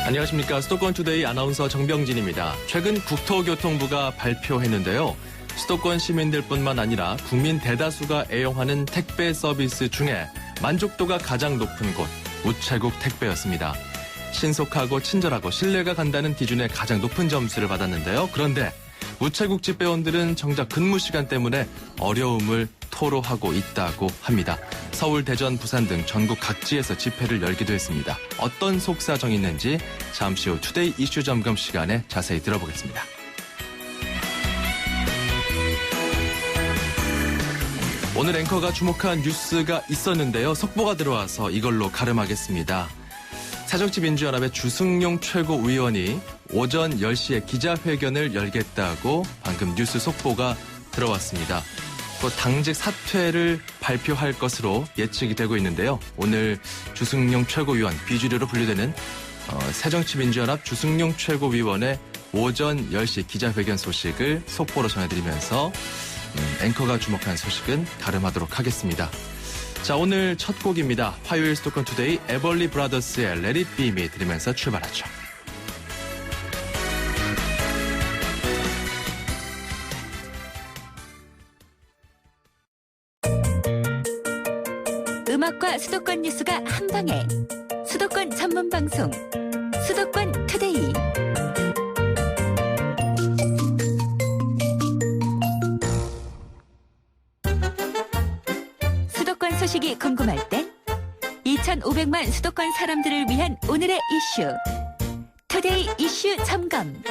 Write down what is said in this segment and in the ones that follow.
안녕하십니까. 수도권 투데이 아나운서 정병진입니다. 최근 국토교통부가 발표했는데요. 수도권 시민들뿐만 아니라 국민 대다수가 애용하는 택배 서비스 중에 만족도가 가장 높은 곳, 우체국 택배였습니다. 신속하고 친절하고 신뢰가 간다는 기준에 가장 높은 점수를 받았는데요. 그런데 우체국 집배원들은 정작 근무 시간 때문에 어려움을 토로하고 있다고 합니다. 서울, 대전, 부산 등 전국 각지에서 집회를 열기도 했습니다. 어떤 속사정이 있는지 잠시 후 투데이 이슈 점검 시간에 자세히 들어보겠습니다. 오늘 앵커가 주목한 뉴스가 있었는데요. 속보가 들어와서 이걸로 가름하겠습니다. 새정치민주연합의 주승용 최고위원이 오전 10시에 기자회견을 열겠다고 방금 뉴스 속보가 들어왔습니다. 또 당직 사퇴를 발표할 것으로 예측이 되고 있는데요. 오늘 주승용 최고위원, 비주류로 분류되는 새정치민주연합 주승용 최고위원의 오전 10시 기자회견 소식을 속보로 전해드리면서 앵커가 주목한 소식은 가름하도록 하겠습니다. 자, 오늘 첫 곡입니다. 화요일 수도권 투데이 에벌리 브라더스의 Let It Be Me 들으면서 출발하죠. 음악과 수도권 뉴스가 한방에 수도권 전문 방송 수도권 투데이. 수도권 소식이 궁금할 땐 2,500만 수도권 사람들을 위한 오늘의 이슈 투데이 이슈 점검.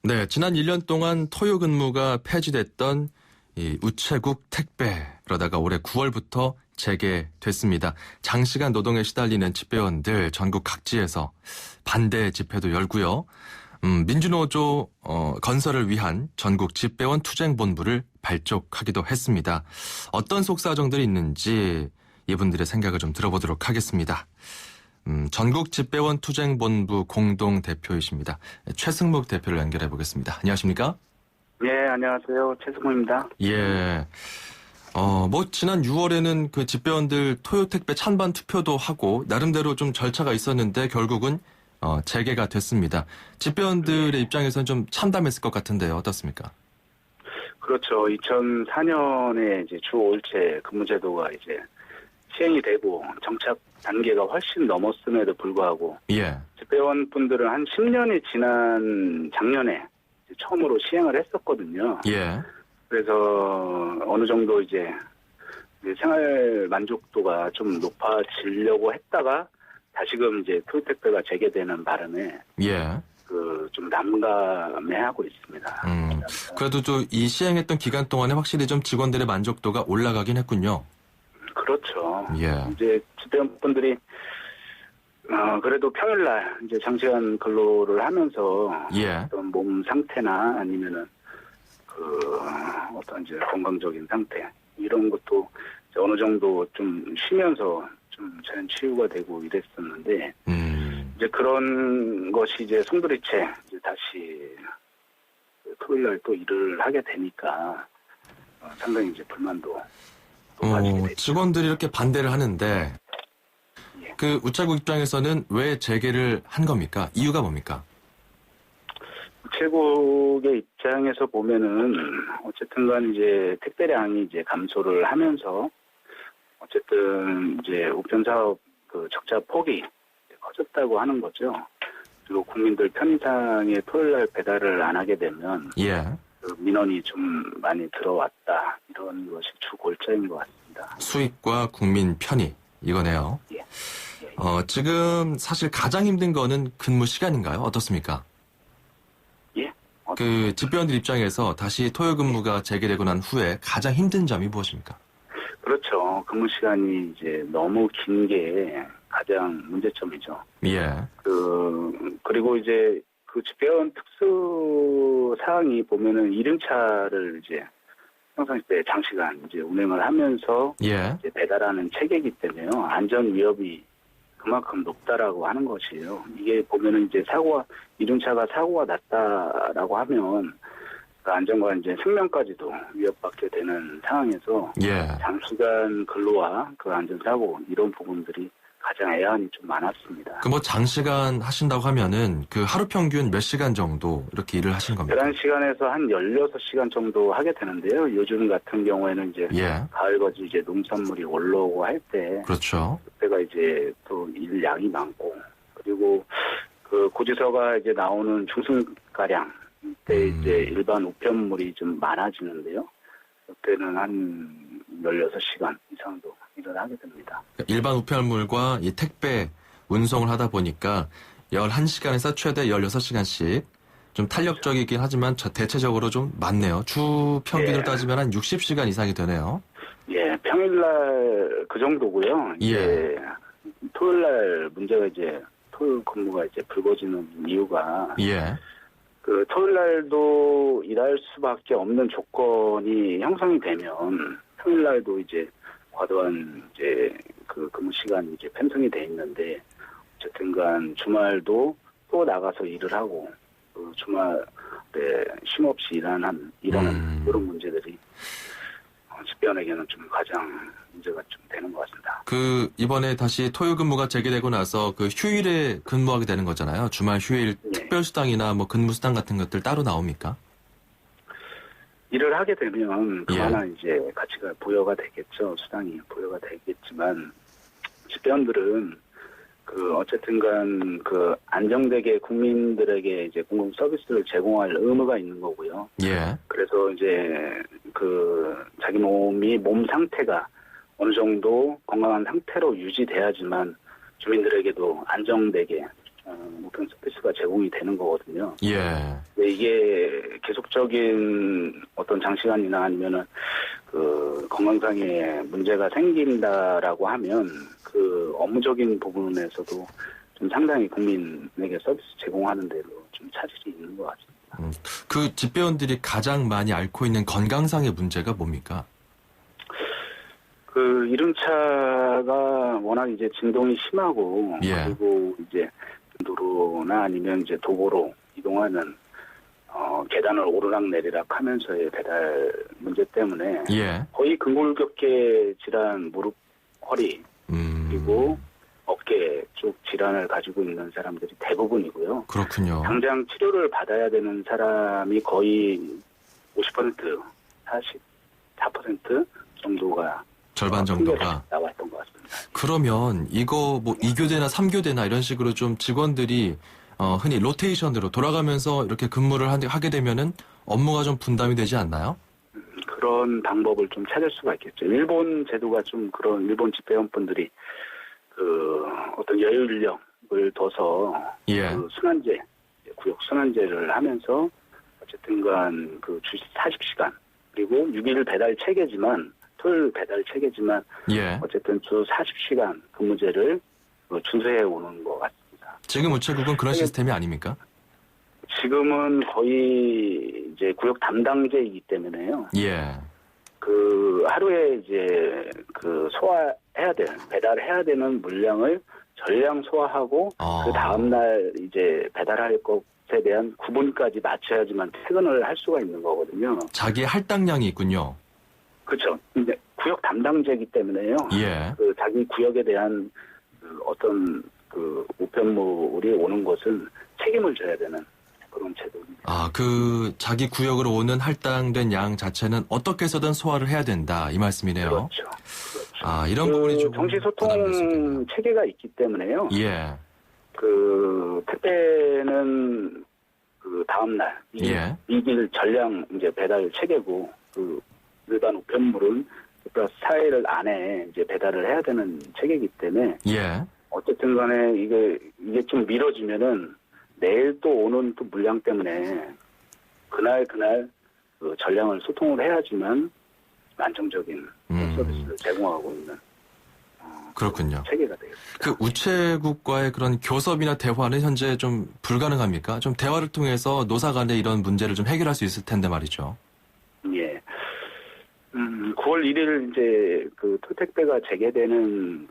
네, 지난 1년 동안 토요 근무가 폐지됐던 이 우체국 택배, 그러다가 올해 9월부터 재개됐습니다. 장시간 노동에 시달리는 집배원들 전국 각지에서 반대 집회도 열고요. 민주노조 건설을 위한 전국 집배원 투쟁본부를 발족하기도 했습니다. 어떤 속사정들이 있는지 이분들의 생각을 좀 들어보도록 하겠습니다. 전국 집배원 투쟁본부 공동대표이십니다. 최승목 대표를 연결해 보겠습니다. 안녕하십니까? 예, 안녕하세요. 최승모입니다. 예. 지난 6월에는 그 집배원들 토요 택배 찬반 투표도 하고 나름대로 좀 절차가 있었는데 결국은 재개가 됐습니다. 집배원들의 입장에서는 좀 참담했을 것 같은데요. 어떻습니까? 그렇죠. 2004년에 이제 주 5일제 근무제도가 이제 시행이 되고 정착 단계가 훨씬 넘었음에도 불구하고 예. 집배원 분들은 한 10년이 지난 작년에 처음으로 시행을 했었거든요. 예. 그래서 어느 정도 이제 생활 만족도가 좀 높아지려고 했다가 다시금 이제 토요 택배가 재개되는 바람에 예. 좀 난감해하고 있습니다. 그래도 이 시행했던 기간 동안에 확실히 좀 직원들의 만족도가 올라가긴 했군요. 그렇죠. 예. 이제 집배원분들이 그래도 평일날 이제 장시간 근로를 하면서 예. 어떤 몸 상태나 아니면은 어떤 이제 건강적인 상태 이런 것도 이제 어느 정도 좀 쉬면서 좀 자연 치유가 되고 이랬었는데 이제 그런 것이 이제 송두리째 이제 다시 토요일날 또 일을 하게 되니까 상당히 이제 불만도 높아지게 됐죠. 직원들이 이렇게 반대를 하는데 그 우체국 입장에서는 왜 재개를 한 겁니까? 이유가 뭡니까? 우체국의 입장에서 보면은 어쨌든간 이제 택배량이 이제 감소를 하면서 어쨌든 이제 우편 사업 적자 폭이 커졌다고 하는 거죠. 그리고 국민들 편의상에 토요일날 배달을 안 하게 되면 예. 민원이 좀 많이 들어왔다 이런 것이 주 골자인 것 같습니다. 수익과 국민 편의 이거네요. 예. 지금 사실 가장 힘든 거는 근무 시간인가요? 어떻습니까? 예. 그 집배원들 입장에서 다시 토요 근무가 재개되고 난 후에 가장 힘든 점이 무엇입니까? 그렇죠. 근무 시간이 이제 너무 긴 게 가장 문제점이죠. 예. 그리고 이제 그 집배원 특수 사항이 보면은 이륜차를 이제 평상시에 장시간 이제 운행을 하면서 예. 이제 배달하는 체계이기 때문에요. 안전 위협이 그만큼 높다라고 하는 것이에요. 이게 보면은 이제 이륜차가 사고가 났다라고 하면 그 안전과 이제 생명까지도 위협받게 되는 상황에서 예. 장시간 근로와 그 안전사고 이런 부분들이 가장 애환이 좀 많았습니다. 그 뭐 장시간 하신다고 하면은 그 하루 평균 몇 시간 정도 이렇게 일을 하신 겁니까? 11시간에서 한 16시간 정도 하게 되는데요. 요즘 같은 경우에는 이제 예. 가을거지 이제 농산물이 올라오고 할 때 그렇죠. 그때가 이제 또 일량이 많고 그리고 그 고지서가 이제 나오는 중순가량 그때 이제 일반 우편물이 좀 많아지는데요. 그때는 한 16시간 이상도 일을 하게 됩니다. 일반 우편물과 이 택배 운송을 하다 보니까 11시간에서 최대 16시간씩 좀 탄력적이긴 하지만 대체적으로 좀 많네요. 주 평균을 예. 따지면 한 60시간 이상이 되네요. 예, 평일날 그 정도고요. 이제 토요일날 문제가 이제 토요일 근무가 이제 불거지는 이유가 예. 그 토요일날도 일할 수밖에 없는 조건이 형성이 되면 평일날도 이제 과도한 이제 그 근무 시간이 이제 편성이 돼 있는데 어쨌든간 주말도 또 나가서 일을 하고 그 주말에 쉼없이 일하는 이런 문제들이 집배원에게는 좀 가장 문제가 좀 되는 것 같습니다. 그 이번에 다시 토요 근무가 재개되고 나서 그 휴일에 근무하게 되는 거잖아요. 주말 휴일 특별수당이나 뭐 근무수당 같은 것들 따로 나옵니까? 일을 하게 되면 그만한 이제 가치가 부여가 되겠죠. 수당이 부여가 되겠지만 집배원들은 그 어쨌든간 그 안정되게 국민들에게 이제 공공 서비스를 제공할 의무가 있는 거고요. 예. 그래서 이제 그 자기 몸 상태가 어느 정도 건강한 상태로 유지돼야지만 주민들에게도 안정되게 우편 서비스가 제공이 되는 거거든요. 예. 이게 계속적인 어떤 장시간이나 아니면은 그 건강상의 문제가 생긴다라고 하면 그 업무적인 부분에서도 좀 상당히 국민에게 서비스 제공하는 데로 좀 차질이 있는 것 같습니다. 그 집배원들이 가장 많이 앓고 있는 건강상의 문제가 뭡니까? 그 이륜차가 워낙 이제 진동이 심하고 그리고 이제 도로나 아니면 이제 도보로 이동하는 계단을 오르락내리락 하면서의 배달 문제 때문에 거의 근골격계 질환, 무릎, 허리 그리고 어깨 쪽 질환을 가지고 있는 사람들이 대부분이고요. 그렇군요. 당장 치료를 받아야 되는 사람이 거의 50%, 44% 정도가 절반 정도가 나왔던 것 같습니다. 그러면 이거 뭐 2교대나 3교대나 이런 식으로 좀 직원들이 흔히 로테이션으로 돌아가면서 이렇게 근무를 하게 되면은 업무가 좀 분담이 되지 않나요? 그런 방법을 좀 찾을 수가 있겠죠. 일본 제도가 좀 그런 일본 집배원분들이 그 어떤 여유 인력을 둬서 그 순환제, 구역 순환제를 하면서 어쨌든간 그 주 40시간 그리고 6일 배달 체계지만 토요일 배달 체계지만 어쨌든 주 40시간 근무제를 준수해 오는 것 같습니다. 지금 우체국은 그런 시스템이 아닙니까? 지금은 거의 이제 구역 담당제이기 때문에요. 그 하루에 이제 그 소화해야 되는 배달해야 되는 물량을 전량 소화하고 그 다음 날 이제 배달할 것에 대한 구분까지 맞춰야지만 퇴근을 할 수가 있는 거거든요. 자기의 할당량이 있군요. 그렇죠. 이제 구역 담당제이기 때문에요. 그 자기 구역에 대한 그 어떤 그 우편물이 오는 것은 책임을 져야 되는 그런 제도입니다. 그 자기 구역으로 오는 할당된 양 자체는 어떻게 해서든 소화를 해야 된다 이 말씀이네요. 그렇죠. 이런 부분이 좀 정시소통 체계가 있기 때문에요. 그 택배는 그 다음 날 이길 전량 이제 배달 체계고 그 일반 우편물은 플러스 4일 안에 이제 배달을 해야 되는 체계이기 때문에 어쨌든 간에 이게 좀 미뤄지면은 내일 또 오는 또 물량 때문에 그날 그 전량을 소통을 해야지만 안정적인 서비스를 제공하고 있는 그렇군요. 체계가 되겠습니다. 그 우체국과의 그런 교섭이나 대화는 현재 좀 불가능합니까? 좀 대화를 통해서 노사 간의 이런 문제를 좀 해결할 수 있을 텐데 말이죠. 9월 1일 이제 그 토택배가 재개되는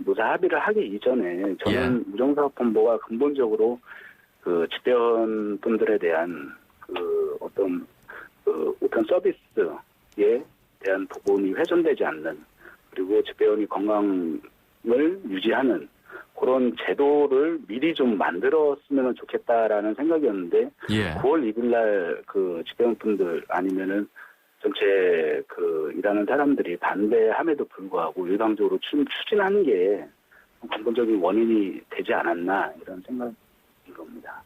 노사 합의를 하기 이전에 저는 우정사업본부가 근본적으로 그 집배원 분들에 대한 그 어떤 그 우편 서비스에 대한 부분이 훼손되지 않는 그리고 집배원이 건강하게 유지하는 그런 제도를 미리 좀 만들었으면 좋겠다라는 생각이었는데, 예. 9월 2일 날 그 집배원분들 아니면은 전체 그 일하는 사람들이 반대함에도 불구하고 일방적으로 추진하는 게 근본적인 원인이 되지 않았나 이런 생각인 겁니다.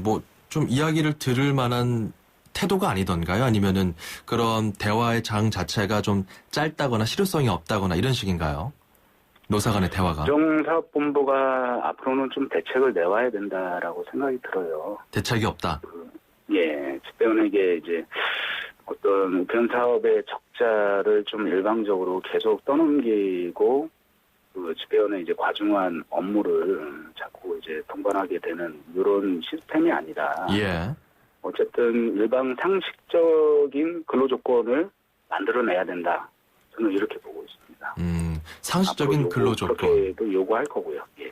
뭐 좀 이야기를 들을 만한 태도가 아니던가요? 아니면은 그런 대화의 장 자체가 좀 짧다거나 실효성이 없다거나 이런 식인가요? 노사 간의 대화가. 우정사업본부가 앞으로는 좀 대책을 내와야 된다라고 생각이 들어요. 대책이 없다. 예, 집배원에게 이제 어떤 우편 사업의 적자를 좀 일방적으로 계속 떠넘기고 그 집배원의 이제 과중한 업무를 자꾸 이제 동반하게 되는 이런 시스템이 아니라 예. 어쨌든 일방 상식적인 근로 조건을 만들어내야 된다. 저는 이렇게 보고 있습니다. 상식적인 근로 조건. 그렇게도 요구할 거고요. 예.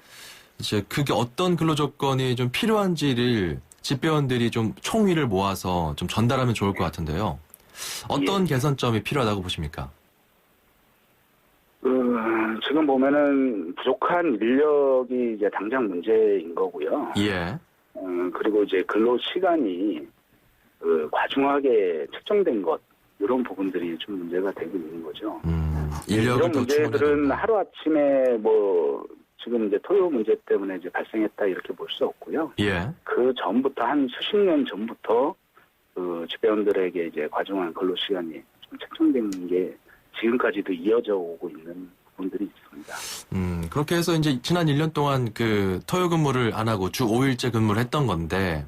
이제 그게 어떤 근로 조건이 좀 필요한지를 집배원들이 좀 총위를 모아서 좀 전달하면 좋을 것 같은데요. 어떤 개선점이 필요하다고 보십니까? 지금 보면은 부족한 인력이 이제 당장 문제인 거고요. 예. 그리고 이제 근로 시간이 과중하게 측정된 것 이런 부분들이 좀 문제가 되고 있는 거죠. 인력을 이런 더 문제들은 하루 아침에 뭐 지금 이제 토요 문제 때문에 이제 발생했다 이렇게 볼 수 없고요. 예. 그 전부터 한 수십 년 전부터 그 집배원들에게 이제 과중한 근로 시간이 좀 책정된 게 지금까지도 이어져 오고 있는 부분들이 있습니다. 그렇게 해서 이제 지난 1년 동안 그 토요 근무를 안 하고 주 5일째 근무를 했던 건데,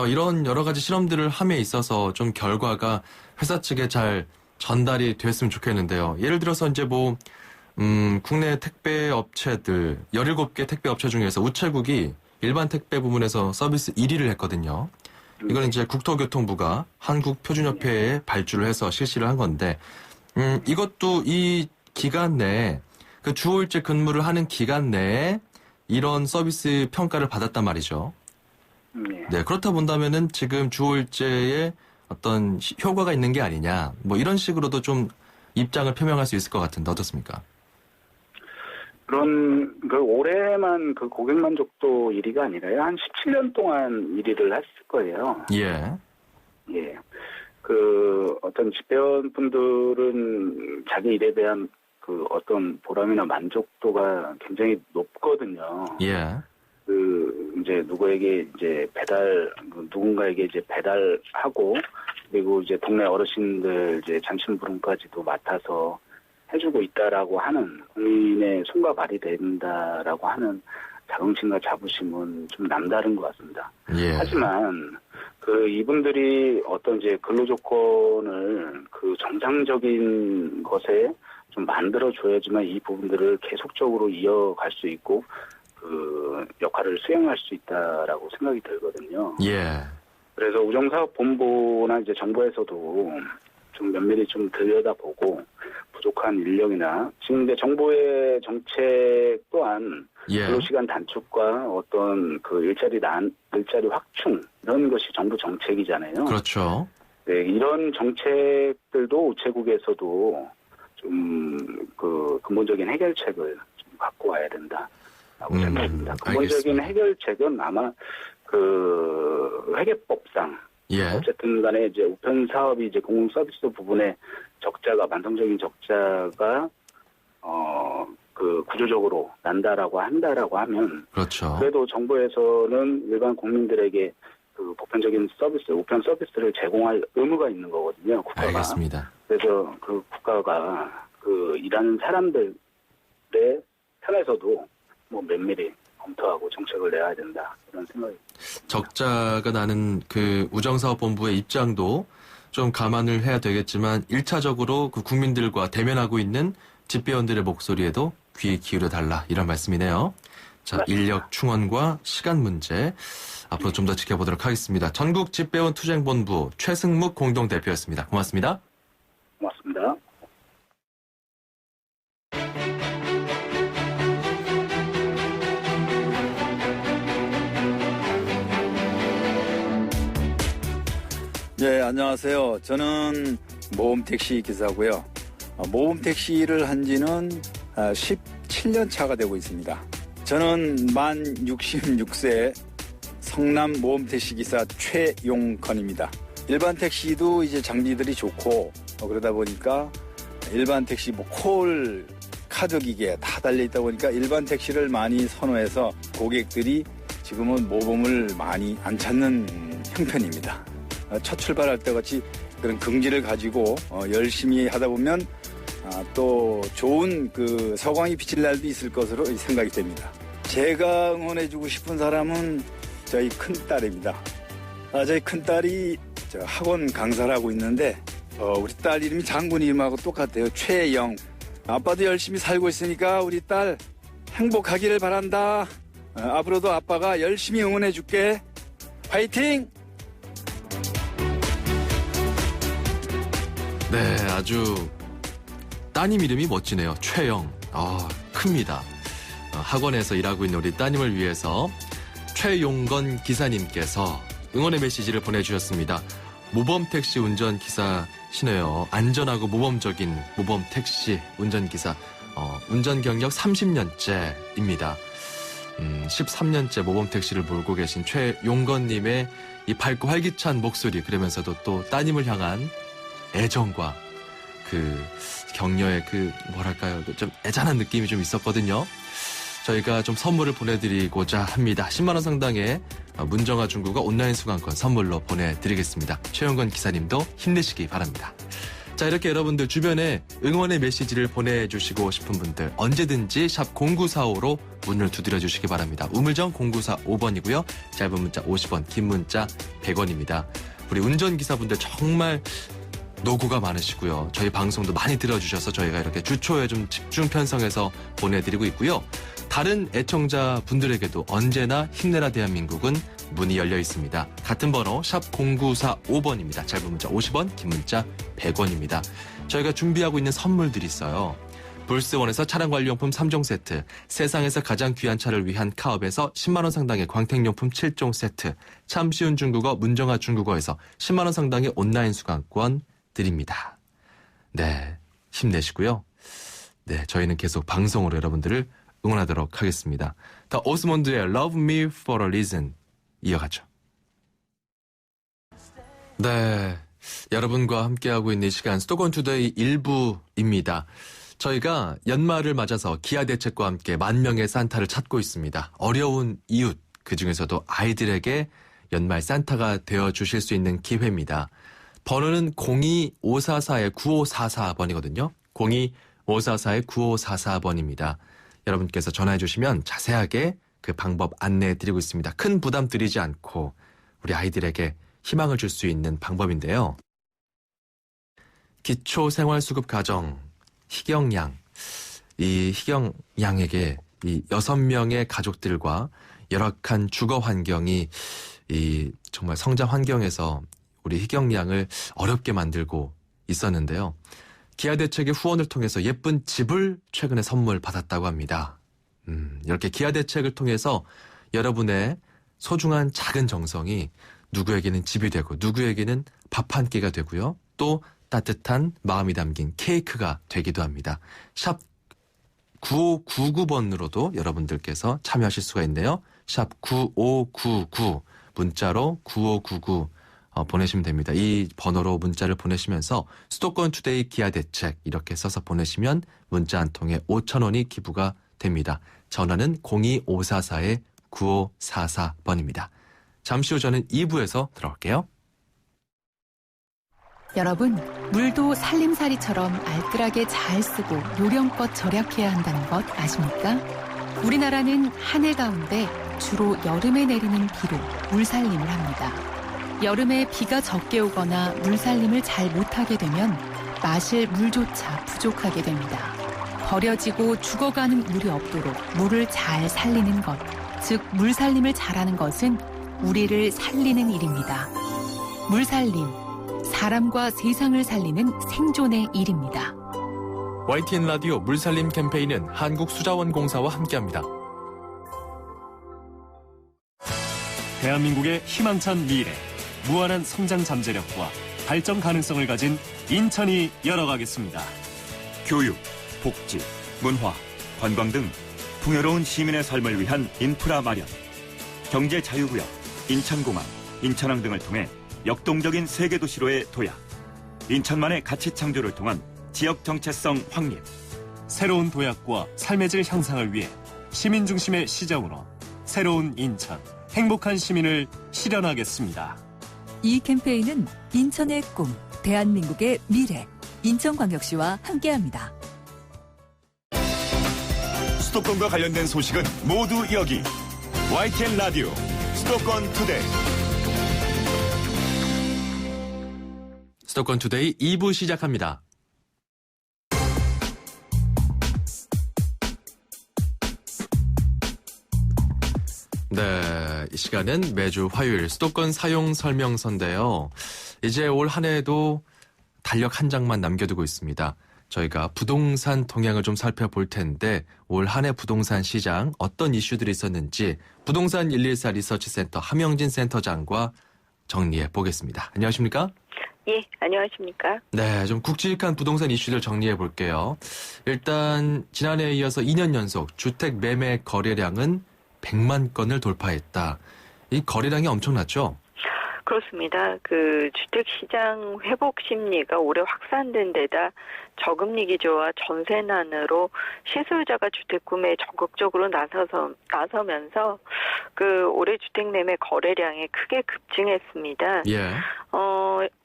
이런 여러 가지 실험들을 함에 있어서 좀 결과가 회사 측에 잘 전달이 됐으면 좋겠는데요. 예를 들어서 이제 뭐, 국내 택배 업체들, 17개 택배 업체 중에서 우체국이 일반 택배 부문에서 서비스 1위를 했거든요. 이건 이제 국토교통부가 한국표준협회에 발주를 해서 실시를 한 건데, 이것도 이 기간 내에 그 주 5일째 근무를 하는 기간 내에 이런 서비스 평가를 받았단 말이죠. 네, 그렇다 본다면은 지금 주 5일째에 어떤 효과가 있는 게 아니냐, 뭐 이런 식으로도 좀 입장을 표명할 수 있을 것 같은데 어떻습니까? 그런 그 올해만 그 고객 만족도 1위가 아니라요. 한 17년 동안 1위를 했을 거예요. 예. 예. 그 어떤 집배원 분들은 자기 일에 대한 그 어떤 보람이나 만족도가 굉장히 높거든요. 예. 그 이제 누구에게 이제 누군가에게 이제 배달하고 그리고 이제 동네 어르신들 이제 잔심부름까지도 맡아서 해주고 있다라고 하는 국민의 손과 발이 된다라고 하는 자긍심과 자부심은 좀 남다른 것 같습니다. 예. 하지만 그 이분들이 어떤 이제 근로 조건을 그 정상적인 것에 좀 만들어줘야지만 이 부분들을 계속적으로 이어갈 수 있고 그 역할을 수행할 수 있다라고 생각이 들거든요. 예. 그래서 우정사업본부나 이제 정부에서도 좀 면밀히 좀 들여다보고 부족한 인력이나 지금 이제 정부의 정책 또한 예. 근로시간 단축과 어떤 그 일자리 확충 이런 것이 정부 정책이잖아요. 그렇죠. 네, 이런 정책들도 우체국에서도 좀 그 근본적인 해결책을 좀 갖고 와야 된다라고 생각합니다. 근본적인 알겠습니다. 해결책은 아마 그 회계법상 예. 어쨌든 간에 이제 우편 사업이 이제 공공 서비스 부분에 적자가 만성적인 적자가 그 구조적으로 난다라고 하면 그렇죠. 그래도 정부에서는 일반 국민들에게 그 보편적인 서비스, 우편 서비스를 제공할 의무가 있는 거거든요. 국가가. 알겠습니다. 그래서 그 국가가 그 일하는 사람들의 편에서도 뭐 면밀히 검토하고 정책을 내야 된다 이런 생각이. 적자가 나는 그 우정사업본부의 입장도 좀 감안을 해야 되겠지만 1차적으로 그 국민들과 대면하고 있는 집배원들의 목소리에도 귀 기울여 달라 이런 말씀이네요. 자, 맞습니다. 인력 충원과 시간 문제 앞으로 좀 더 지켜보도록 하겠습니다. 전국 집배원 투쟁본부 최승묵 공동대표였습니다. 고맙습니다. 고맙습니다. 네, 안녕하세요. 저는 모험택시 기사고요. 모험택시를 한 지는 17 7년 차가 되고 있습니다. 저는 만 66세 성남 모범택시 기사 최용건입니다. 일반 택시도 이제 장비들이 좋고 그러다 보니까 일반 택시 콜 카드 기계 다 달려있다 보니까 일반 택시를 많이 선호해서 고객들이 지금은 모범을 많이 안 찾는 형편입니다. 첫 출발할 때 같이 그런 긍지를 가지고 열심히 하다 보면 또 좋은 그 서광이 비칠 날도 있을 것으로 생각이 됩니다. 제가 응원해주고 싶은 사람은 저희 큰딸입니다. 저희 큰딸이 학원 강사를 하고 있는데 우리 딸 이름이 장군 이름하고 똑같아요. 최영. 아빠도 열심히 살고 있으니까 우리 딸 행복하기를 바란다. 앞으로도 아빠가 열심히 응원해줄게. 화이팅! 네, 아주 따님 이름이 멋지네요. 최영. 큽니다. 학원에서 일하고 있는 우리 따님을 위해서 최용건 기사님께서 응원의 메시지를 보내주셨습니다. 모범택시 운전기사시네요. 안전하고 모범적인 모범택시 운전기사. 운전 경력 30년째입니다. 13년째 모범택시를 몰고 계신 최용건님의 이 밝고 활기찬 목소리, 그러면서도 또 따님을 향한 애정과 그 격려의 뭐랄까요, 좀 애잔한 느낌이 좀 있었거든요. 저희가 좀 선물을 보내드리고자 합니다. 10만원 상당의 문정아 중국어 온라인 수강권 선물로 보내드리겠습니다. 최용건 기사님도 힘내시기 바랍니다. 자, 이렇게 여러분들 주변에 응원의 메시지를 보내주시고 싶은 분들 언제든지 샵 0945로 문을 두드려 주시기 바랍니다. 우물정 0945번이고요. 짧은 문자 50원, 긴 문자 100원입니다. 우리 운전기사분들 정말 노고가 많으시고요. 저희 방송도 많이 들어주셔서 저희가 이렇게 주초에 좀 집중 편성해서 보내드리고 있고요. 다른 애청자분들에게도 언제나 힘내라 대한민국은 문이 열려 있습니다. 같은 번호 샵 0945번입니다. 짧은 문자 50원, 긴 문자 100원입니다. 저희가 준비하고 있는 선물들이 있어요. 불스원에서 차량관리용품 3종 세트, 세상에서 가장 귀한 차를 위한 카업에서 10만원 상당의 광택용품 7종 세트, 참 쉬운 중국어 문정아 중국어에서 10만원 상당의 온라인 수강권 드립니다. 네, 힘내시고요. 네, 저희는 계속 방송으로 여러분들을 응원하도록 하겠습니다. 더 오스몬드의 Love Me For A Reason 이어가죠. 네, 여러분과 함께하고 있는 이 시간 수도권 투데이 1부입니다. 저희가 연말을 맞아서 기아 대책과 함께 10,000명의 산타를 찾고 있습니다. 어려운 이웃, 그중에서도 아이들에게 연말 산타가 되어주실 수 있는 기회입니다. 번호는 02544-9544번이거든요. 02544-9544번입니다. 여러분께서 전화해 주시면 자세하게 그 방법 안내해 드리고 있습니다. 큰 부담 드리지 않고 우리 아이들에게 희망을 줄 수 있는 방법인데요. 기초생활수급 가정 희경양, 이 희경양에게 이 6명의 가족들과 열악한 주거 환경이 이 정말 성장 환경에서 우리 희경양을 어렵게 만들고 있었는데요. 기아 대책의 후원을 통해서 예쁜 집을 최근에 선물 받았다고 합니다. 이렇게 기아 대책을 통해서 여러분의 소중한 작은 정성이 누구에게는 집이 되고 누구에게는 밥 한 끼가 되고요. 또 따뜻한 마음이 담긴 케이크가 되기도 합니다. 샵 9599번으로도 여러분들께서 참여하실 수가 있네요. 샵 9599 문자로 9599 보내시면 됩니다. 이 번호로 문자를 보내시면서 수도권 투데이 기아 대책 이렇게 써서 보내시면 문자 한 통에 5,000원이 기부가 됩니다. 전화는 02544-9544번입니다. 잠시 후 저는 2부에서 들어올게요. 여러분, 물도 살림살이처럼 알뜰하게 잘 쓰고 요령껏 절약해야 한다는 것 아십니까? 우리나라는 한 해 가운데 주로 여름에 내리는 비로 물살림을 합니다. 여름에 비가 적게 오거나 물살림을 잘 못하게 되면 마실 물조차 부족하게 됩니다. 버려지고 죽어가는 물이 없도록 물을 잘 살리는 것, 즉 물살림을 잘하는 것은 우리를 살리는 일입니다. 물살림, 사람과 세상을 살리는 생존의 일입니다. YTN 라디오 물살림 캠페인은 한국수자원공사와 함께합니다. 대한민국의 희망찬 미래, 무한한 성장 잠재력과 발전 가능성을 가진 인천이 열어가겠습니다. 교육, 복지, 문화, 관광 등 풍요로운 시민의 삶을 위한 인프라 마련, 경제 자유구역, 인천공항, 인천항 등을 통해 역동적인 세계도시로의 도약, 인천만의 가치 창조를 통한 지역 정체성 확립. 새로운 도약과 삶의 질 향상을 위해 시민 중심의 시정으로 새로운 인천, 행복한 시민을 실현하겠습니다. 이 캠페인은 인천의 꿈, 대한민국의 미래, 인천광역시와 함께합니다. 수도권과 관련된 소식은 모두 여기. YTN 라디오 수도권 투데이. 수도권 투데이 2부 시작합니다. 네, 이 시간은 매주 화요일 수도권 사용 설명서인데요. 이제 올 한 해에도 달력 한 장만 남겨두고 있습니다. 저희가 부동산 동향을 좀 살펴볼 텐데 올 한 해 부동산 시장 어떤 이슈들이 있었는지 부동산 114 리서치센터 함영진 센터장과 정리해 보겠습니다. 안녕하십니까? 예, 안녕하십니까? 네, 좀 굵직한 부동산 이슈들 정리해 볼게요. 일단 지난해에 이어서 2년 연속 주택 매매 거래량은 100만 건을 돌파했다. 이 거래량이 엄청났죠? 그렇습니다. 그 주택시장 회복 심리가 올해 확산된 데다 저금리 기조와 전세난으로 실소유자가 주택 구매에 적극적으로 나서면서 그 올해 주택 매매 거래량이 크게 급증했습니다. 예.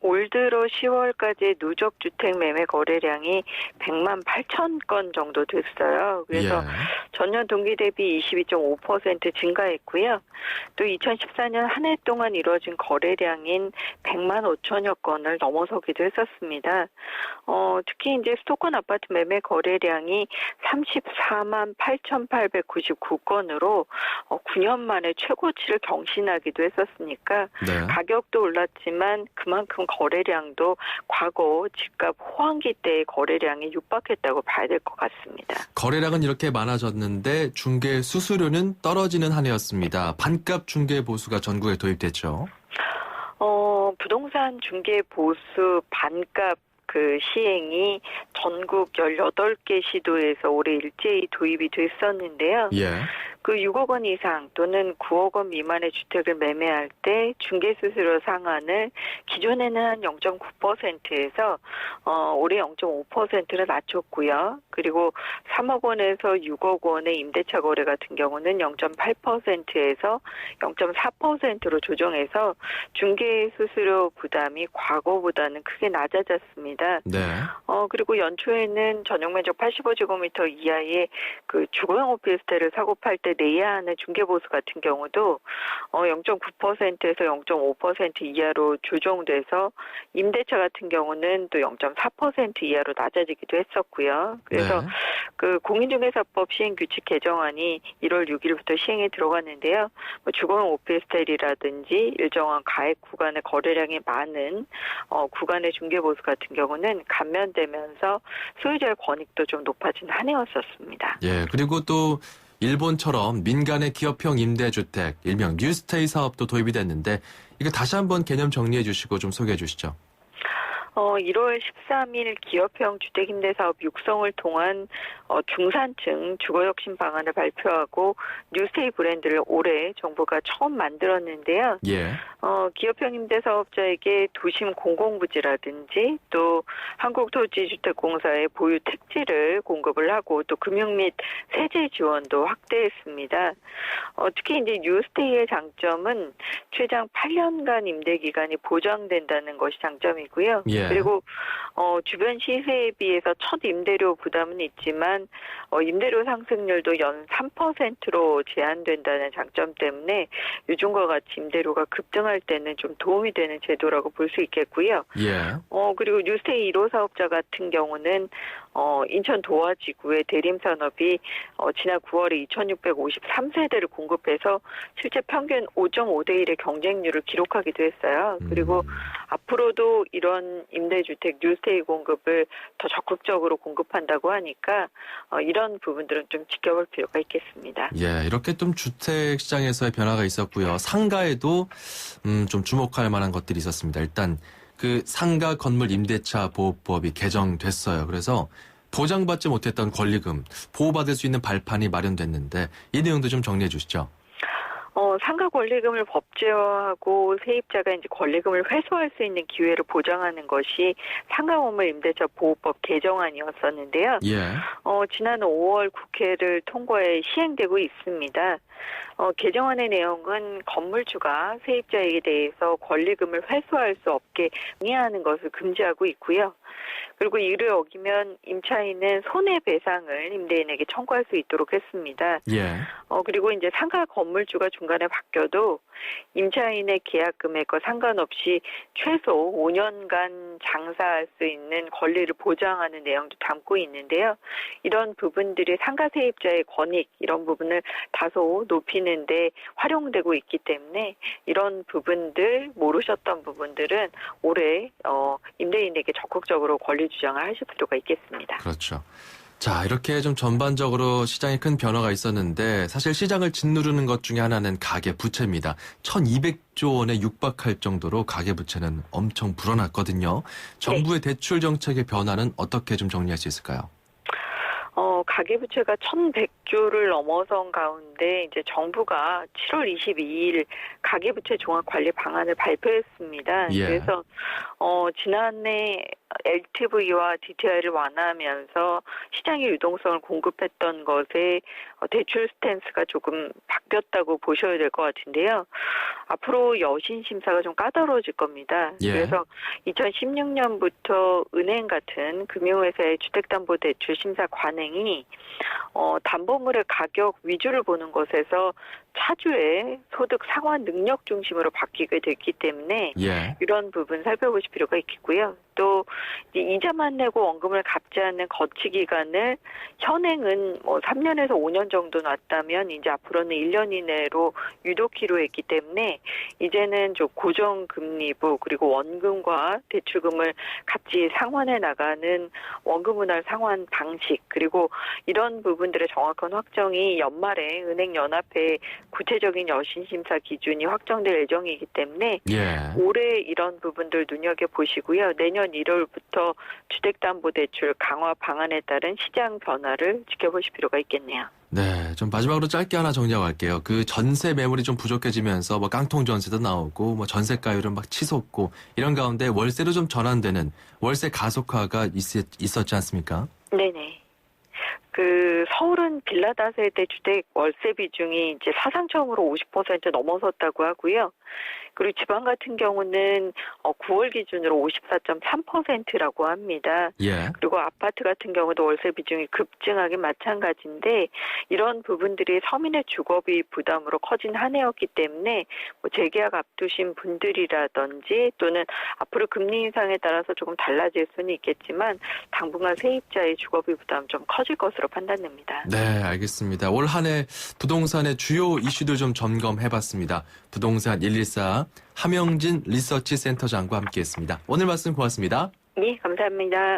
올 들어 10월까지 누적 주택 매매 거래량이 100만 8천 건 정도 됐어요. 그래서 예. 전년 동기 대비 22.5% 증가했고요. 또 2014년 한 해 동안 이루어진 거래량인 100만 5천여 건을 넘어서기도 했었습니다. 특히 이제 수도권 아파트 매매 거래량이 34만 8,899건으로 9년 만에 최고치를 경신하기도 했었으니까 네. 가격도 올랐지만 그만큼 거래량도 과거 집값 호황기 때의 거래량이 육박했다고 봐야 될 것 같습니다. 거래량은 이렇게 많아졌는데 중개 수수료는 떨어지는 한 해였습니다. 반값 중개 보수가 전국에 도입됐죠. 부동산 중개 보수 반값 그 시행이 전국 18개 시도에서 올해 일제히 도입이 됐었는데요. 예. 그 6억 원 이상 또는 9억 원 미만의 주택을 매매할 때 중개수수료 상한을 기존에는 한 0.9%에서 올해 0.5%를 낮췄고요. 그리고 3억 원에서 6억 원의 임대차 거래 같은 경우는 0.8%에서 0.4%로 조정해서 중개수수료 부담이 과거보다는 크게 낮아졌습니다. 네. 그리고 연초에는 전용 면적 85제곱미터 이하의 그 주거용 오피스텔을 사고 팔 때 내야 하는 중개보수 같은 경우도 0.9%에서 0.5% 이하로 조정돼서 임대차 같은 경우는 또 0.4% 이하로 낮아지기도 했었고요. 그래서 네. 그 공인중개사법 시행규칙 개정안이 1월 6일부터 시행에 들어갔는데요. 주거용 오피스텔이라든지 일정한 가액 구간의 거래량이 많은 구간의 중개보수 같은 경우는 감면되면서 소유자의 권익도 좀 높아진 한 해였었습니다. 예, 그리고 또 일본처럼 민간의 기업형 임대주택, 일명 뉴스테이 사업도 도입이 됐는데 이거 다시 한번 개념 정리해 주시고 좀 소개해 주시죠. 1월 13일 기업형 주택임대사업 육성을 통한 중산층 주거혁신 방안을 발표하고 뉴스테이 브랜드를 올해 정부가 처음 만들었는데요. 예. 기업형 임대사업자에게 도심 공공부지라든지 또 한국토지주택공사의 보유 택지를 공급을 하고 또 금융 및 세제 지원도 확대했습니다. 특히 이제 뉴스테이의 장점은 최장 8년간 임대 기간이 보장된다는 것이 장점이고요. 예. 그리고 주변 시세에 비해서 첫 임대료 부담은 있지만 임대료 상승률도 연 3%로 제한된다는 장점 때문에 요즘과 같이 임대료가 급등할 때는 좀 도움이 되는 제도라고 볼 수 있겠고요. 예. 그리고 뉴스테이 1호 사업자 같은 경우는 인천 도화지구의 대림산업이 지난 9월에 2,653세대를 공급해서 실제 평균 5.5대 1의 경쟁률을 기록하기도 했어요. 그리고 앞으로도 이런 임대주택 뉴스테이 공급을 더 적극적으로 공급한다고 하니까 이런 부분들은 좀 지켜볼 필요가 있겠습니다. 예, 이렇게 좀 주택 시장에서의 변화가 있었고요. 상가에도 좀 주목할 만한 것들이 있었습니다. 일단 그 상가 건물 임대차 보호법이 개정됐어요. 그래서 보장받지 못했던 권리금, 보호받을 수 있는 발판이 마련됐는데 이 내용도 좀 정리해 주시죠. 상가 권리금을 법제화하고 세입자가 이제 권리금을 회수할 수 있는 기회를 보장하는 것이 상가 건물 임대차 보호법 개정안이었었는데요. 예. 지난 5월 국회를 통과해 시행되고 있습니다. 개정안의 내용은 건물주가 세입자에게 대해서 권리금을 회수할 수 없게 행위하는 것을 금지하고 있고요. 그리고 이를 어기면 임차인은 손해배상을 임대인에게 청구할 수 있도록 했습니다. 예. 그리고 이제 상가 건물주가 중간에 바뀌어도 임차인의 계약 금액과 상관없이 최소 5년간 장사할 수 있는 권리를 보장하는 내용도 담고 있는데요. 이런 부분들이 상가 세입자의 권익 이런 부분을 다소 높이는데 활용되고 있기 때문에 이런 부분들 모르셨던 부분들은 올해 임대인에게 적극적으로 권리 주장을 하실 필요가 있겠습니다. 그렇죠. 자, 이렇게 좀 전반적으로 시장에 큰 변화가 있었는데 사실 시장을 짓누르는 것 중에 하나는 가계부채입니다. 1200조 원에 육박할 정도로 가계부채는 엄청 불어났거든요. 정부의 대출 정책의 변화는 어떻게 좀 정리할 수 있을까요? 가계부채가 1100조를 넘어선 가운데 이제 정부가 7월 22일 가계부채 종합관리 방안을 발표했습니다. 예. 그래서 지난해 LTV와 DTI를 완화하면서 시장의 유동성을 공급했던 것에 대출 스탠스가 조금 바뀌었다고 보셔야 될 것 같은데요. 앞으로 여신 심사가 좀 까다로워질 겁니다. 예. 그래서 2016년부터 은행 같은 금융회사의 주택담보대출 심사 관행이 담보물의 가격 위주를 보는 것에서 차주의 소득 상환 능력 중심으로 바뀌게 됐기 때문에 예. 이런 부분 살펴보실 필요가 있겠고요. 또 이자만 내고 원금을 갚지 않는 거치 기간을 현행은 3년에서 5년 정도 놨다면 이제 앞으로는 1년 이내로 유도키로 했기 때문에 이제는 좀 고정금리부 그리고 원금과 대출금을 같이 상환해 나가는 원금 분할 상환 방식 그리고 이런 부분들의 정확한 확정이 연말에 은행연합회 구체적인 여신심사 기준이 확정될 예정이기 때문에 예. 올해 이런 부분들 눈여겨보시고요. 내년 1월부터 주택담보대출 강화 방안에 따른 시장 변화를 지켜보실 필요가 있겠네요. 네, 좀 마지막으로 짧게 하나 정리하고 갈게요. 그 전세 매물이 좀 부족해지면서 뭐 깡통 전세도 나오고 뭐 전세가율은 막 치솟고 이런 가운데 월세로 좀 전환되는 월세 가속화가 있었지 않습니까? 네네. 서울은 빌라 다세대 주택 월세 비중이 이제 사상 처음으로 50% 넘어섰다고 하고요. 그리고 지방 같은 경우는 9월 기준으로 54.3%라고 합니다. 예. 그리고 아파트 같은 경우도 월세 비중이 급증하긴 마찬가지인데 이런 부분들이 서민의 주거비 부담으로 커진 한 해였기 때문에 재계약 앞두신 분들이라든지 또는 앞으로 금리 인상에 따라서 조금 달라질 수는 있겠지만 당분간 세입자의 주거비 부담 좀 커질 것으로 판단됩니다. 네, 알겠습니다. 올 한 해 부동산의 주요 이슈들 좀 점검해봤습니다. 부동산 114 함영진 리서치 센터장과 함께했습니다. 오늘 말씀 고맙습니다. 네, 감사합니다.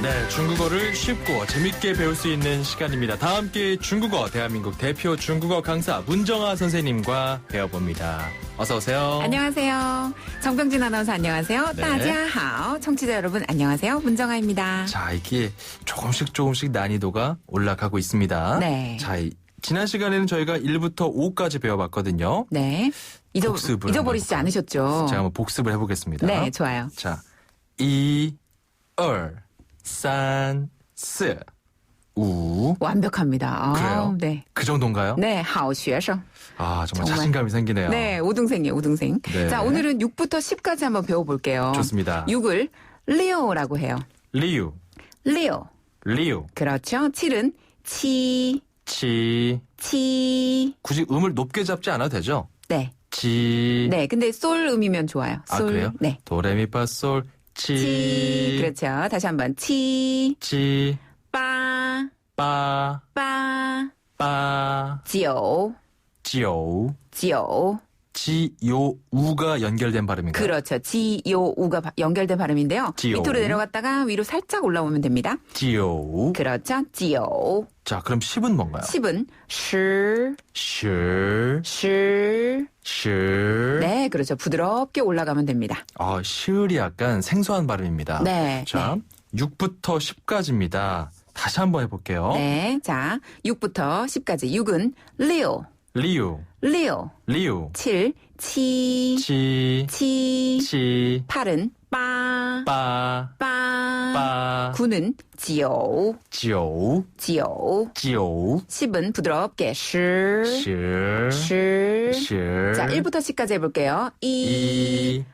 네, 중국어를 쉽고 재밌게 배울 수 있는 시간입니다. 다 함께 중국어 대한민국 대표 중국어 강사 문정아 선생님과 배워봅니다. 어서 오세요. 안녕하세요. 정병진 아나운서 안녕하세요. 네. 大家好. 청취자 여러분 안녕하세요. 문정아입니다. 자, 이게 조금씩 난이도가 올라가고 있습니다. 네. 자, 지난 시간에는 저희가 1부터 5까지 배워봤거든요. 네. 잊어버리시지 않으셨죠? 제가 한번 복습을 해보겠습니다. 네, 좋아요. 자, 2, 3, 4, 5. 완벽합니다. 그래요? 네. 그 정도인가요? 네, 好学生. 아, 정말 자신감이 생기네요. 네, 우등생이에요, 우등생. 네. 자, 오늘은 6부터 10까지 한번 배워볼게요. 좋습니다. 6을 리오라고 해요. 리우. 리오. 리우. 그렇죠. 7은 치. 치. 치. 굳이 음을 높게 잡지 않아도 되죠? 네. 치. 네, 근데 솔 음이면 좋아요. 아, 솔. 그래요? 네. 도레미파솔. 치. 그렇죠. 다시 한번 치. 치. 빠. 빠. 빠. 빠. 지오. 지오. 지오. 지요 우가 연결된 발음인가요? 그렇죠. 지요 우가 연결된 발음인데요. 지요. 밑으로 내려갔다가 위로 살짝 올라오면 됩니다. 지요. 그렇죠. 지요. 자, 그럼 10은 뭔가요? 10은 시, 시, 시. 시. 네, 그렇죠. 부드럽게 올라가면 됩니다. 시을이 약간 생소한 발음입니다. 네. 자, 6부터 10까지입니다. 다시 한번 해볼게요. 네. 자, 6부터 10까지. 6은 리오, 리우, 리오. 리우. 7, 치, 치, 치. 치, 8은 빠, 빠, 빠. 빠. 9는 지오, 지오, 지오. 지오. 10은 부드럽게 시, 시, 시. 시. 자, 1부터 10까지 해볼게요. 2, 2, 2,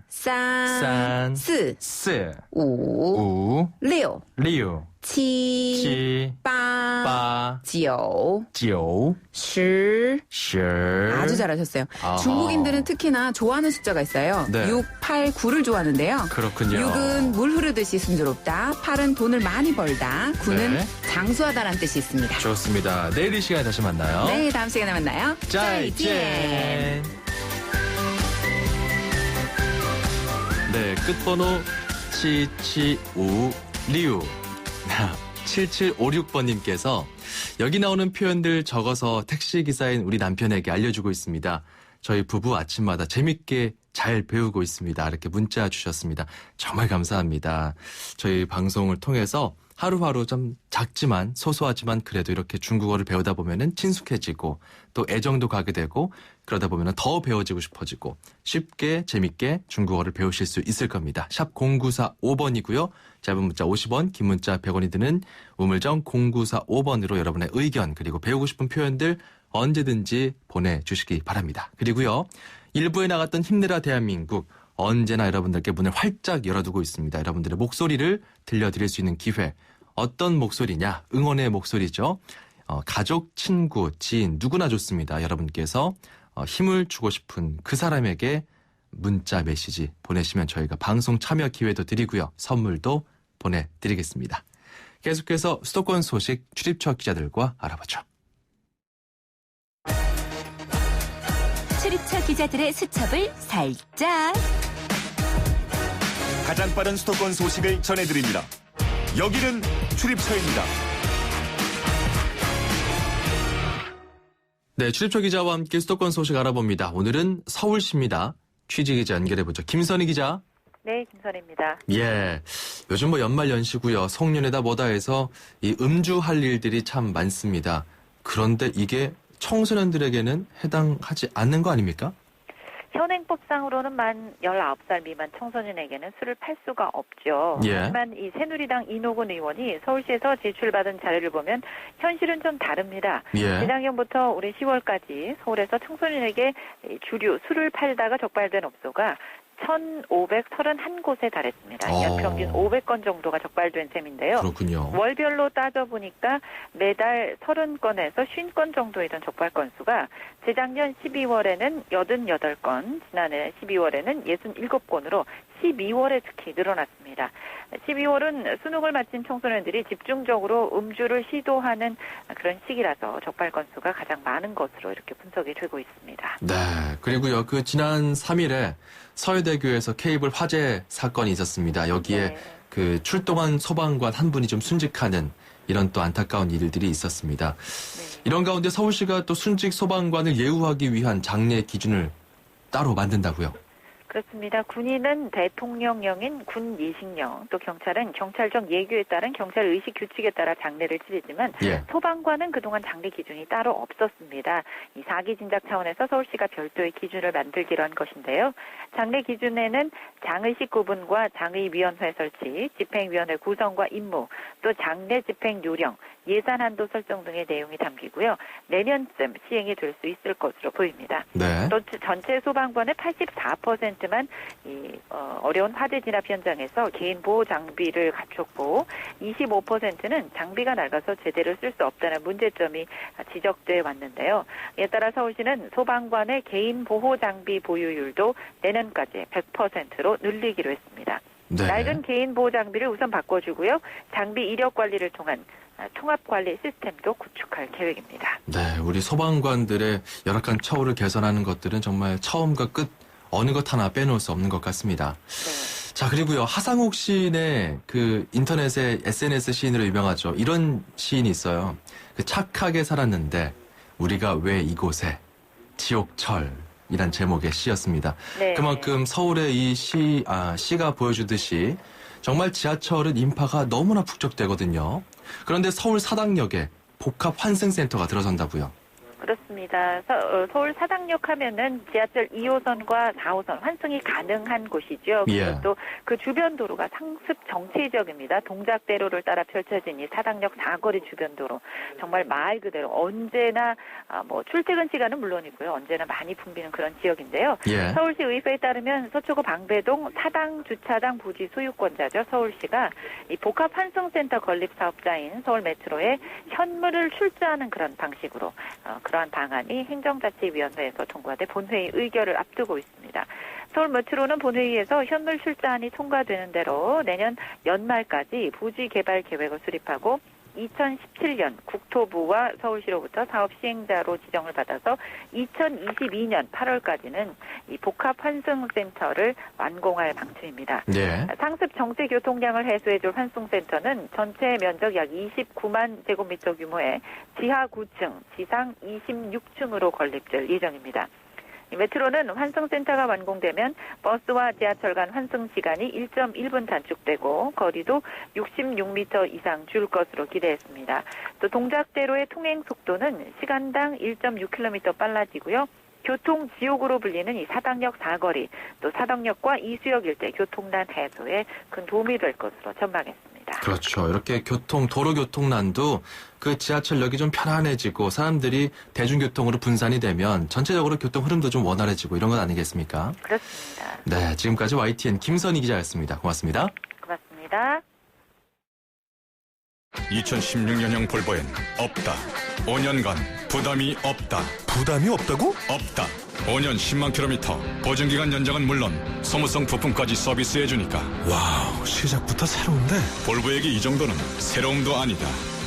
3, 3, 4, 4, 5, 5, 6, 6, 7, 7, 8, 8, 9, 9, 10. 10. 아주 잘하셨어요. 아하. 중국인들은 특히나 좋아하는 숫자가 있어요. 네. 6, 8, 9를 좋아하는데요. 그렇군요. 6은 물 흐르듯이 순조롭다. 8은 돈을 많이 벌다. 9는 네. 장수하다라는 뜻이 있습니다. 좋습니다. 내일 이 시간에 다시 만나요. 네, 다음 시간에 만나요. 再见. 네, 끝번호 7756. 7756번님께서 여기 나오는 표현들 적어서 택시기사인 우리 남편에게 알려주고 있습니다. 저희 부부 아침마다 재밌게 잘 배우고 있습니다. 이렇게 문자 주셨습니다. 정말 감사합니다. 저희 방송을 통해서 하루하루 좀 작지만 소소하지만 그래도 이렇게 중국어를 배우다 보면은 친숙해지고 또 애정도 가게 되고 그러다 보면은 더 배워지고 싶어지고 쉽게 재밌게 중국어를 배우실 수 있을 겁니다. 샵 0945번이고요. 짧은 문자 50원, 긴 문자 100원이 드는 우물정 0945번으로 여러분의 의견 그리고 배우고 싶은 표현들 언제든지 보내주시기 바랍니다. 그리고요. 1부에 나갔던 힘내라 대한민국 언제나 여러분들께 문을 활짝 열어두고 있습니다. 여러분들의 목소리를 들려드릴 수 있는 기회. 어떤 목소리냐? 응원의 목소리죠. 가족, 친구, 지인 누구나 좋습니다. 여러분께서 힘을 주고 싶은 그 사람에게 문자 메시지 보내시면 저희가 방송 참여 기회도 드리고요. 선물도 보내드리겠습니다. 계속해서 수도권 소식 출입처 기자들과 알아보죠. 출입처 기자들의 수첩을 살짝. 가장 빠른 수도권 소식을 전해드립니다. 여기는 출입처입니다. 네, 출입처 기자와 함께 수도권 소식 알아봅니다. 오늘은 서울시입니다. 취재기자 연결해보죠. 김선희 기자. 네, 김선희입니다. 예, 요즘 뭐 연말 연시고요. 송년회다 뭐다 해서 이 음주할 일들이 참 많습니다. 그런데 이게 청소년들에게는 해당하지 않는 거 아닙니까? 현행법상으로는 만 19살 미만 청소년에게는 술을 팔 수가 없죠. 예. 하지만 이 새누리당 이노근 의원이 서울시에서 제출받은 자료를 보면 현실은 좀 다릅니다. 예. 재작년부터 올해 10월까지 서울에서 청소년에게 주류 술을 팔다가 적발된 업소가 1,531곳에 달했습니다. 연평균 500건 정도가 적발된 셈인데요. 그렇군요. 월별로 따져보니까 매달 30건에서 50건 정도이던 적발 건수가 재작년 12월에는 88건, 지난해 12월에는 67건으로 12월에 특히 늘어났습니다. 12월은 수능을 마친 청소년들이 집중적으로 음주를 시도하는 그런 시기라서 적발 건수가 가장 많은 것으로 이렇게 분석이 되고 있습니다. 네, 그리고요. 그 지난 3일에 서해대교에서 케이블 화재 사건이 있었습니다. 여기에 네. 그 출동한 소방관 한 분이 좀 순직하는 이런 또 안타까운 일들이 있었습니다. 네. 이런 가운데 서울시가 또 순직 소방관을 예우하기 위한 장례 기준을 따로 만든다고요? 그렇습니다. 군인은 대통령령인 군 예식령, 또 경찰은 경찰적 예규에 따른 경찰 의식 규칙에 따라 장례를 치르지만 예. 소방관은 그동안 장례 기준이 따로 없었습니다. 이 사기 진작 차원에서 서울시가 별도의 기준을 만들기로 한 것인데요. 장례 기준에는 장의식 구분과 장의위원회 설치, 집행위원회 구성과 임무, 또 장례 집행 요령, 예산 한도 설정 등의 내용이 담기고요. 내년쯤 시행이 될 수 있을 것으로 보입니다. 네. 또 전체 소방관의 84%만 어려운 화재 진압 현장에서 개인 보호 장비를 갖췄고 25%는 장비가 낡아서 제대로 쓸 수 없다는 문제점이 지적돼 왔는데요. 이에 따라 서울시는 소방관의 개인 보호 장비 보유율도 내년까지 100%로 늘리기로 했습니다. 네. 낡은 개인 보호 장비를 우선 바꿔주고요. 장비 이력 관리를 통한 통합관리 시스템도 구축할 계획입니다. 네, 우리 소방관들의 열악한 처우를 개선하는 것들은 정말 처음과 끝 어느 것 하나 빼놓을 수 없는 것 같습니다. 네. 자, 그리고요, 하상욱 시인의 그 인터넷의 SNS 시인으로 유명하죠. 이런 시인이 있어요. 그 착하게 살았는데 우리가 왜 이곳에, 지옥철이란 제목의 시였습니다. 네. 그만큼 서울의 이 시가 보여주듯이 정말 지하철은 인파가 너무나 북적대거든요. 그런데 서울 사당역에 복합 환승센터가 들어선다고요. 그렇습니다. 서울 사당역 하면은 지하철 2호선과 4호선 환승이 가능한 곳이죠. 그리고 또 그 주변 도로가 상습 정체적입니다. 동작대로를 따라 펼쳐진 이 사당역 사거리 주변 도로. 정말 말 그대로 언제나 뭐 출퇴근 시간은 물론이고요. 언제나 많이 붐비는 그런 지역인데요. 예. 서울시 의회에 따르면 서초구 방배동 사당 주차장 부지 소유권자죠. 서울시가 이 복합 환승센터 건립 사업자인 서울메트로에 현물을 출자하는 그런 방식으로 그러한 방안이 행정자치위원회에서 통과돼 본회의 의결을 앞두고 있습니다. 서울메트로는 본회의에서 현물 출자안이 통과되는 대로 내년 연말까지 부지 개발 계획을 수립하고 2017년 국토부와 서울시로부터 사업 시행자로 지정을 받아서 2022년 8월까지는 이 복합 환승센터를 완공할 방침입니다. 네. 상습 정체 교통량을 해소해줄 환승센터는 전체 면적 약 29만 제곱미터 규모의 지하 9층, 지상 26층으로 건립될 예정입니다. 메트로는 환승센터가 완공되면 버스와 지하철 간 환승 시간이 1.1분 단축되고 거리도 66m 이상 줄 것으로 기대했습니다. 또 동작대로의 통행 속도는 시간당 1.6km 빨라지고요. 교통 지옥으로 불리는 이 사당역 사거리, 또 사당역과 이수역 일대 교통난 해소에 큰 도움이 될 것으로 전망했습니다. 그렇죠. 이렇게 도로 교통난도 그 지하철역이 좀 편안해지고 사람들이 대중교통으로 분산이 되면 전체적으로 교통 흐름도 좀 원활해지고 이런 건 아니겠습니까? 그렇습니다. 네, 지금까지 YTN 김선희 기자였습니다. 고맙습니다. 고맙습니다. 2016년형 볼보엔 없다. 5년간 부담이 없다. 부담이 없다고? 없다. 5년 10만 킬로미터, 보증기간 연장은 물론 소모성 부품까지 서비스해주니까. 와우, 시작부터 새로운데? 볼보에게 이 정도는 새로움도 아니다.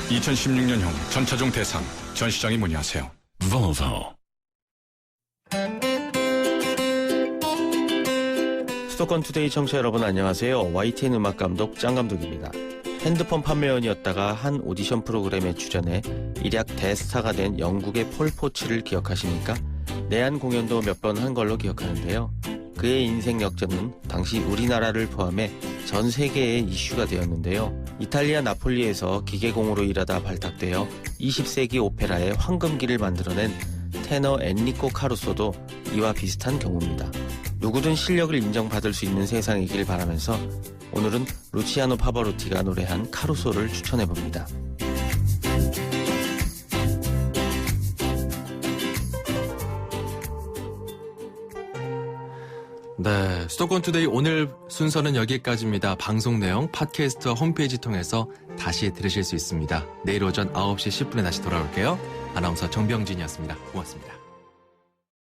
2016년형 전차종 대상, 전 시장에 문의하세요. Volvo. 수도권 투데이 청취자 여러분 안녕하세요. YTN 음악감독 짱감독입니다. 핸드폰 판매원이었다가 한 오디션 프로그램에 출연해 일약 대스타가 된 영국의 폴 포츠를 기억하십니까? 내한 공연도 몇 번 한 걸로 기억하는데요. 그의 인생 역전은 당시 우리나라를 포함해 전 세계에 이슈가 되었는데요. 이탈리아 나폴리에서 기계공으로 일하다 발탁되어 20세기 오페라의 황금기를 만들어낸 테너 엔리코 카루소도 이와 비슷한 경우입니다. 누구든 실력을 인정받을 수 있는 세상이길 바라면서 오늘은 루치아노 파바로티가 노래한 카루소를 추천해봅니다. 네, 수도권 투데이 오늘 순서는 여기까지입니다. 방송 내용 팟캐스트와 홈페이지 통해서 다시 들으실 수 있습니다. 내일 오전 9시 10분에 다시 돌아올게요. 아나운서 정병진이었습니다. 고맙습니다.